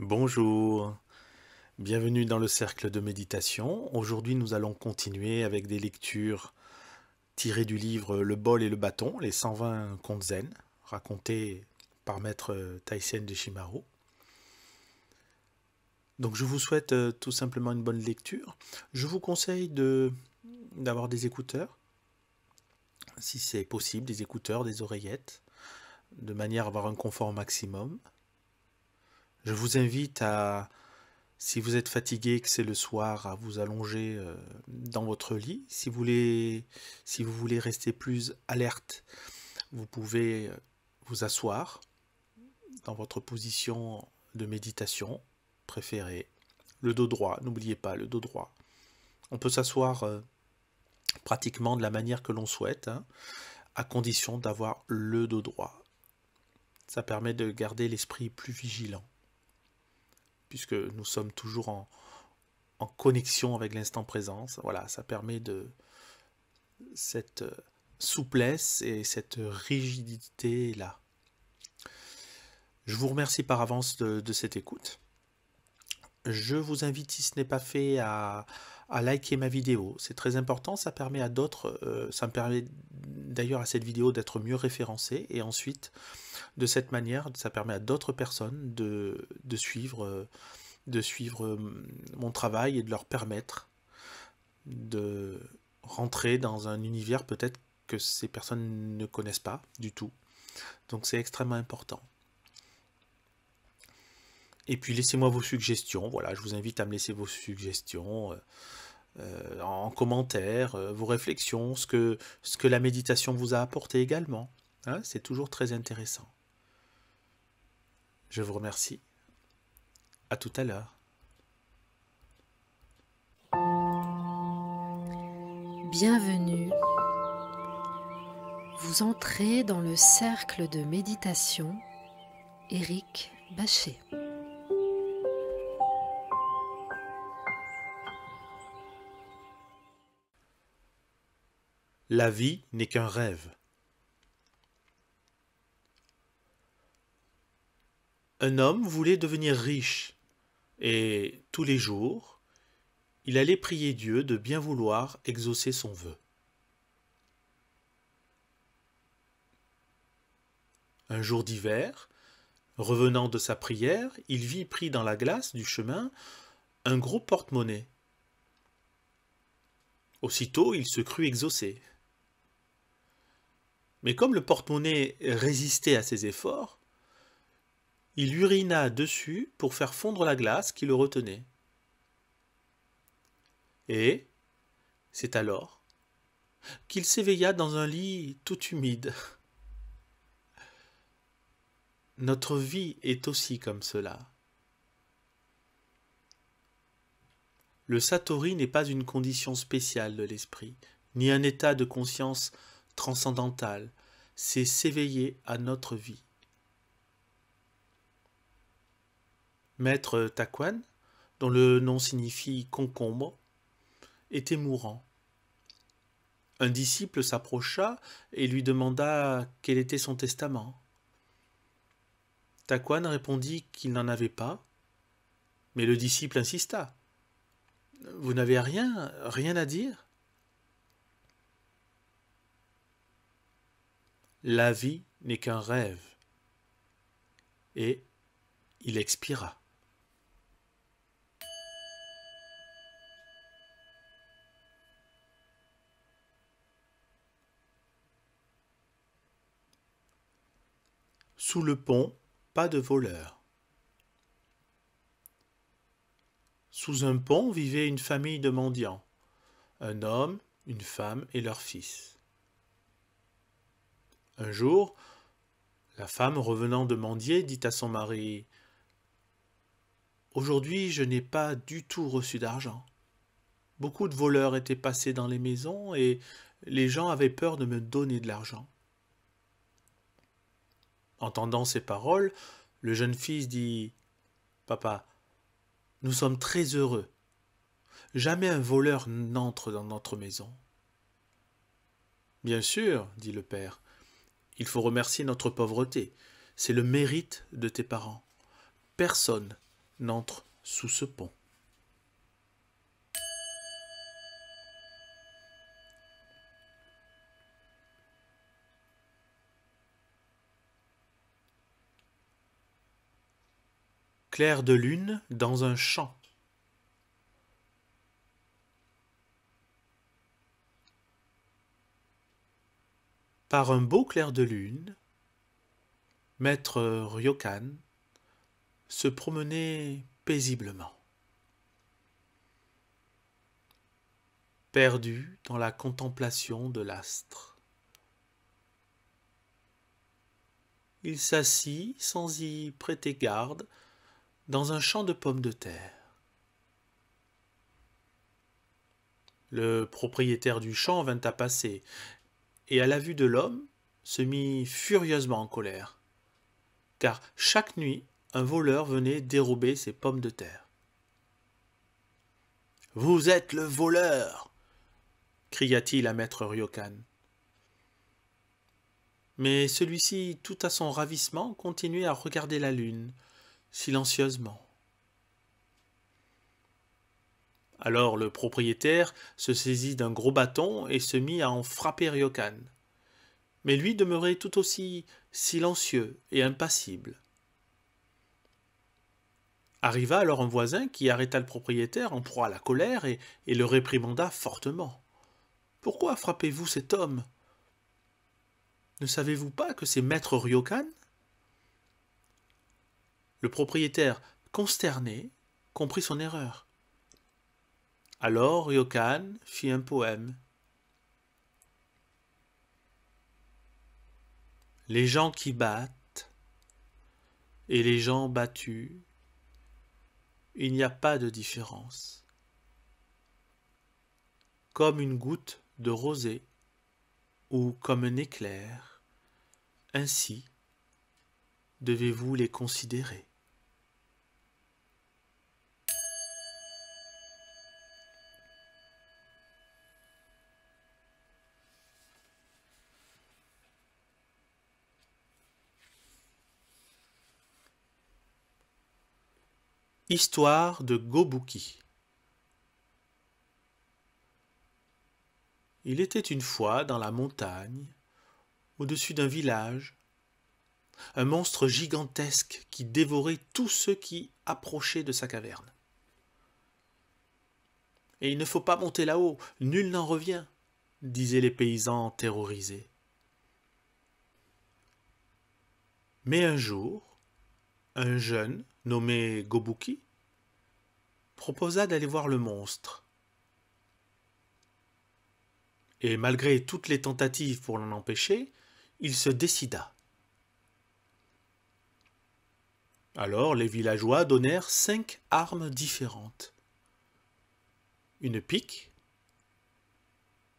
Bonjour, bienvenue dans le cercle de méditation. Aujourd'hui, nous allons continuer avec des lectures tirées du livre Le bol et le bâton, les 120 contes zen, racontés par maître Taisen de Shimaru. Donc je vous souhaite tout simplement une bonne lecture. Je vous conseille d'avoir des écouteurs, si c'est possible, des écouteurs, des oreillettes, de manière à avoir un confort maximum. Je vous invite à, si vous êtes fatigué, que c'est le soir, à vous allonger dans votre lit. Si vous voulez rester plus alerte, vous pouvez vous asseoir dans votre position de méditation préférée. Le dos droit, n'oubliez pas le dos droit. On peut s'asseoir pratiquement de la manière que l'on souhaite, hein, à condition d'avoir le dos droit. Ça permet de garder l'esprit plus vigilant, puisque nous sommes toujours en connexion avec l'instant présent. Voilà, ça permet de cette souplesse et cette rigidité-là. Je vous remercie par avance de cette écoute. Je vous invite, si ce n'est pas fait, à liker ma vidéo. C'est très important, ça permet à d'autres, ça me permet d'ailleurs à cette vidéo d'être mieux référencée, et ensuite, de cette manière, ça permet à d'autres personnes de suivre mon travail et de leur permettre de rentrer dans un univers peut-être que ces personnes ne connaissent pas du tout. Donc c'est extrêmement important. Et puis laissez-moi vos suggestions. Voilà, je vous invite à me laisser vos suggestions en commentaire, vos réflexions, ce que la méditation vous a apporté également. Hein, c'est toujours très intéressant. Je vous remercie. À tout à l'heure. Bienvenue. Vous entrez dans le cercle de méditation Éric Bachet. La vie n'est qu'un rêve. Un homme voulait devenir riche et tous les jours, il allait prier Dieu de bien vouloir exaucer son vœu. Un jour d'hiver, revenant de sa prière, il vit pris dans la glace du chemin un gros porte-monnaie. Aussitôt, il se crut exaucé. Mais comme le porte-monnaie résistait à ses efforts, il urina dessus pour faire fondre la glace qui le retenait. Et c'est alors qu'il s'éveilla dans un lit tout humide. Notre vie est aussi comme cela. Le satori n'est pas une condition spéciale de l'esprit, ni un état de conscience transcendantal, c'est s'éveiller à notre vie. Maître Takuan, dont le nom signifie concombre, était mourant. Un disciple s'approcha et lui demanda quel était son testament. Takuan répondit qu'il n'en avait pas, mais le disciple insista. « Vous n'avez rien à dire ?» La vie n'est qu'un rêve. Et il expira. Sous le pont, pas de voleurs. Sous un pont vivait une famille de mendiants, un homme, une femme et leur fils. Un jour, la femme revenant de mendier dit à son mari « Aujourd'hui, je n'ai pas du tout reçu d'argent. Beaucoup de voleurs étaient passés dans les maisons et les gens avaient peur de me donner de l'argent. » Entendant ces paroles, le jeune fils dit « Papa, nous sommes très heureux. Jamais un voleur n'entre dans notre maison. » « Bien sûr, dit le père, il faut remercier notre pauvreté. C'est le mérite de tes parents. Personne n'entre sous ce pont. Clair de lune dans un champ. Par un beau clair de lune, maître Ryokan se promenait paisiblement, perdu dans la contemplation de l'astre. Il s'assit sans y prêter garde dans un champ de pommes de terre. Le propriétaire du champ vint à passer, et à la vue de l'homme, se mit furieusement en colère, car chaque nuit, un voleur venait dérober ses pommes de terre. « Vous êtes le voleur !» cria-t-il à maître Ryokan. Mais celui-ci, tout à son ravissement, continuait à regarder la lune, silencieusement. Alors le propriétaire se saisit d'un gros bâton et se mit à en frapper Ryokan. Mais lui demeurait tout aussi silencieux et impassible. Arriva alors un voisin qui arrêta le propriétaire en proie à la colère et le réprimanda fortement. « Pourquoi frappez-vous cet homme? Ne savez-vous pas que c'est maître Ryokan ?» Le propriétaire, consterné, comprit son erreur. Alors Ryokan fit un poème. Les gens qui battent et les gens battus, il n'y a pas de différence. Comme une goutte de rosée ou comme un éclair, ainsi devez-vous les considérer. Histoire de Gobuki. Il était une fois dans la montagne, au-dessus d'un village, un monstre gigantesque qui dévorait tous ceux qui approchaient de sa caverne. « Et il ne faut pas monter là-haut, nul n'en revient », disaient les paysans terrorisés. Mais un jour, un jeune, nommé Gobuki, proposa d'aller voir le monstre. Et malgré toutes les tentatives pour l'en empêcher, il se décida. Alors les villageois donnèrent 5 armes différentes. Une pique,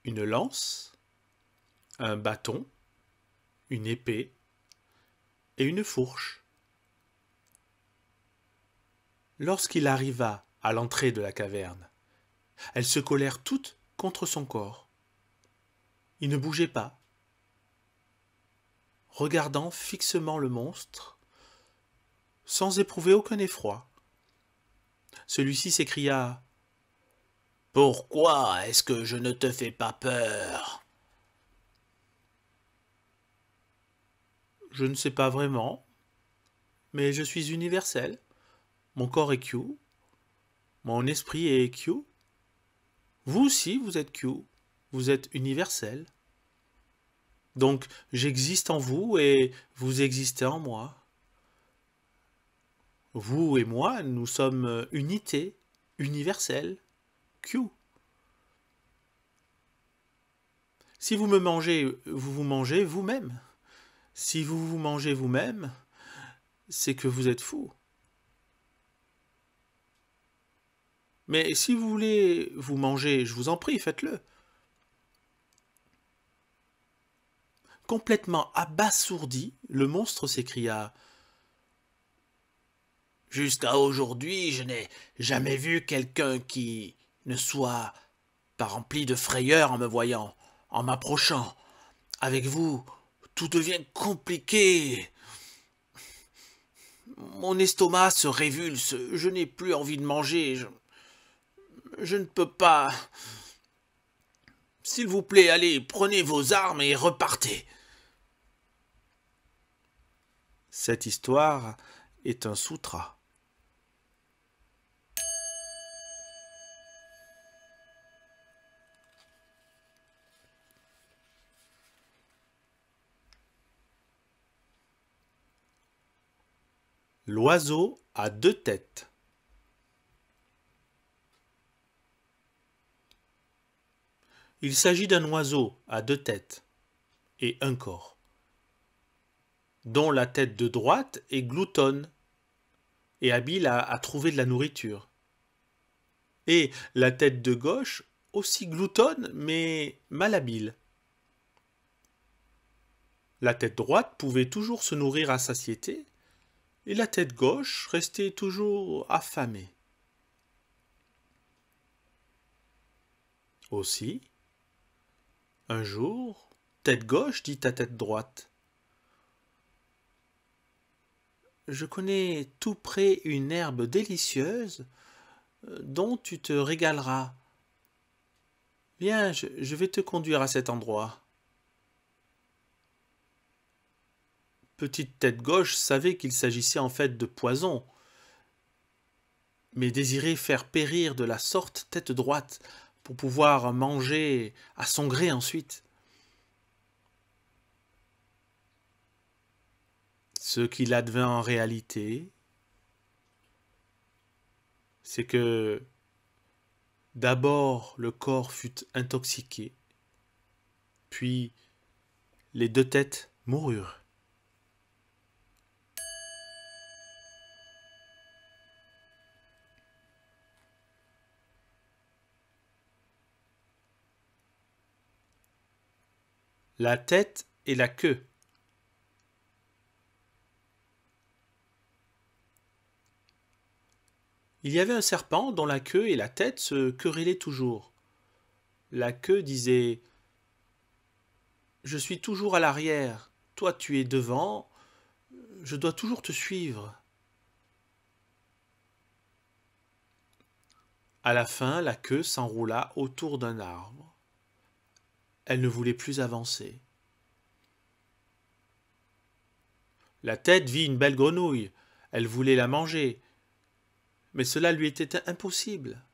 une lance, un bâton, une épée et une fourche. Lorsqu'il arriva à l'entrée de la caverne, elles se collèrent toutes contre son corps. Il ne bougeait pas, regardant fixement le monstre, sans éprouver aucun effroi. Celui-ci s'écria « Pourquoi est-ce que je ne te fais pas peur ?»« Je ne sais pas vraiment, mais je suis universel. Mon corps est Q, mon esprit est Q. Vous aussi, vous êtes Q, vous êtes universel. Donc, j'existe en vous et vous existez en moi. Vous et moi, nous sommes unité, universelle, Q. Si vous me mangez, vous vous mangez vous-même. Si vous vous mangez vous-même, c'est que vous êtes fou. Mais si vous voulez vous manger, je vous en prie, faites-le. » Complètement abasourdi, le monstre s'écria « Jusqu'à aujourd'hui, je n'ai jamais vu quelqu'un qui ne soit pas rempli de frayeur en me voyant, en m'approchant. Avec vous, tout devient compliqué. Mon estomac se révulse, je n'ai plus envie de manger, je ne peux pas. S'il vous plaît, allez, prenez vos armes et repartez. Cette histoire est un sutra. L'oiseau a deux têtes. Il s'agit d'un oiseau à deux têtes et un corps, dont la tête de droite est gloutonne et habile à trouver de la nourriture, et la tête de gauche aussi gloutonne mais malhabile. La tête droite pouvait toujours se nourrir à satiété, et la tête gauche restait toujours affamée. Aussi, un jour, tête gauche dit à tête droite: Je connais tout près une herbe délicieuse dont tu te régaleras. Viens, je vais te conduire à cet endroit. Petite tête gauche savait qu'il s'agissait en fait de poison, mais désirait faire périr de la sorte tête droite pour pouvoir manger à son gré ensuite. Ce qu'il advint en réalité, c'est que d'abord le corps fut intoxiqué, puis les deux têtes moururent. La tête et la queue. Il y avait un serpent dont la queue et la tête se querellaient toujours. La queue disait: Je suis toujours à l'arrière, toi tu es devant, je dois toujours te suivre. À la fin, la queue s'enroula autour d'un arbre. Elle ne voulait plus avancer. La tête vit une belle grenouille. Elle voulait la manger, mais cela lui était impossible.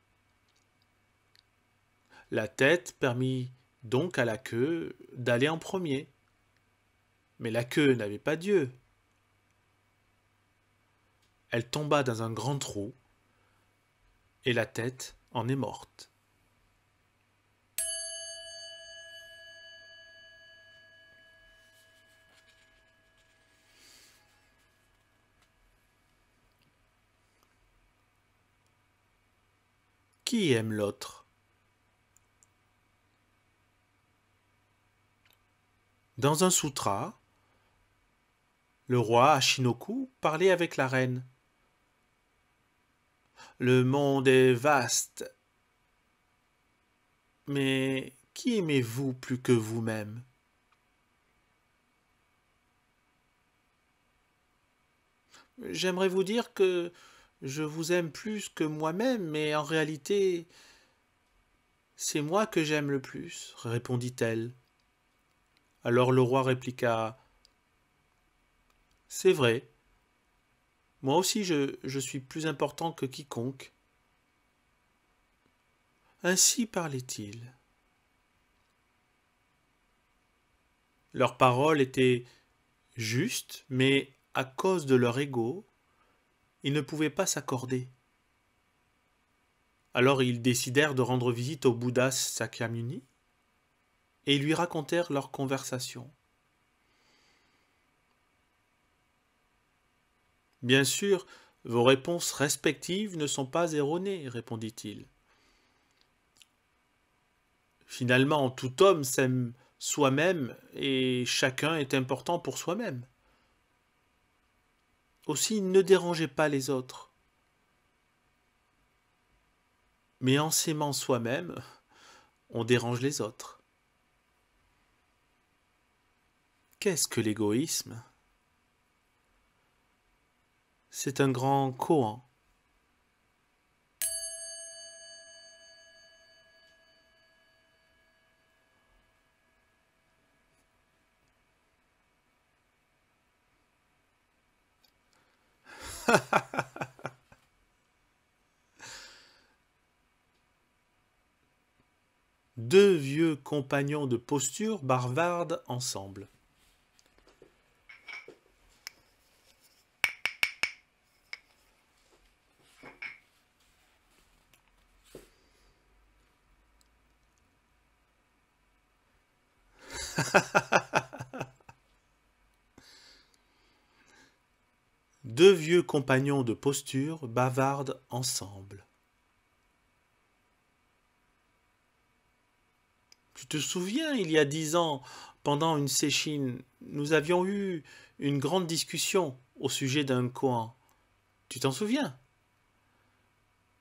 La tête permit donc à la queue d'aller en premier. Mais la queue n'avait pas d'yeux. Elle tomba dans un grand trou, et la tête en est morte. Qui aime l'autre? Dans un sutra, le roi Hachinoku parlait avec la reine. Le monde est vaste, mais qui aimez-vous plus que vous-même? J'aimerais vous dire que je vous aime plus que moi-même, mais en réalité, c'est moi que j'aime le plus, répondit-elle. Alors le roi répliqua: C'est vrai, moi aussi je suis plus important que quiconque. Ainsi parlait-il. Leurs paroles étaient justes, mais à cause de leur ego, ils ne pouvaient pas s'accorder. Alors ils décidèrent de rendre visite au Bouddha Sakyamuni et lui racontèrent leur conversation. Bien sûr, vos réponses respectives ne sont pas erronées, répondit-il. Finalement, tout homme s'aime soi-même et chacun est important pour soi-même. Aussi, ne dérangez pas les autres. Mais en s'aimant soi-même, on dérange les autres. Qu'est-ce que l'égoïsme? C'est un grand koan. Deux vieux compagnons de posture bavardent ensemble. Deux vieux compagnons de posture bavardent ensemble. Tu te souviens, il y a 10 ans, pendant une séchine, nous avions eu une grande discussion au sujet d'un koan. Tu t'en souviens?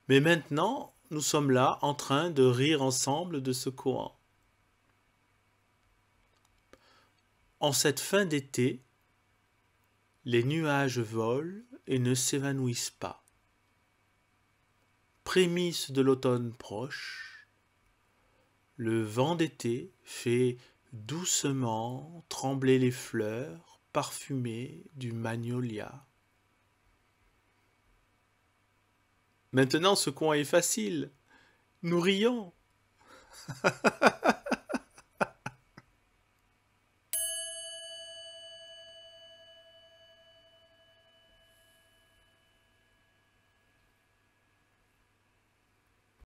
Mais maintenant, nous sommes là en train de rire ensemble de ce koan. En cette fin d'été, les nuages volent et ne s'évanouissent pas. Prémisse de l'automne proche, le vent d'été fait doucement trembler les fleurs parfumées du magnolia. Maintenant, ce coin est facile. Nous rions.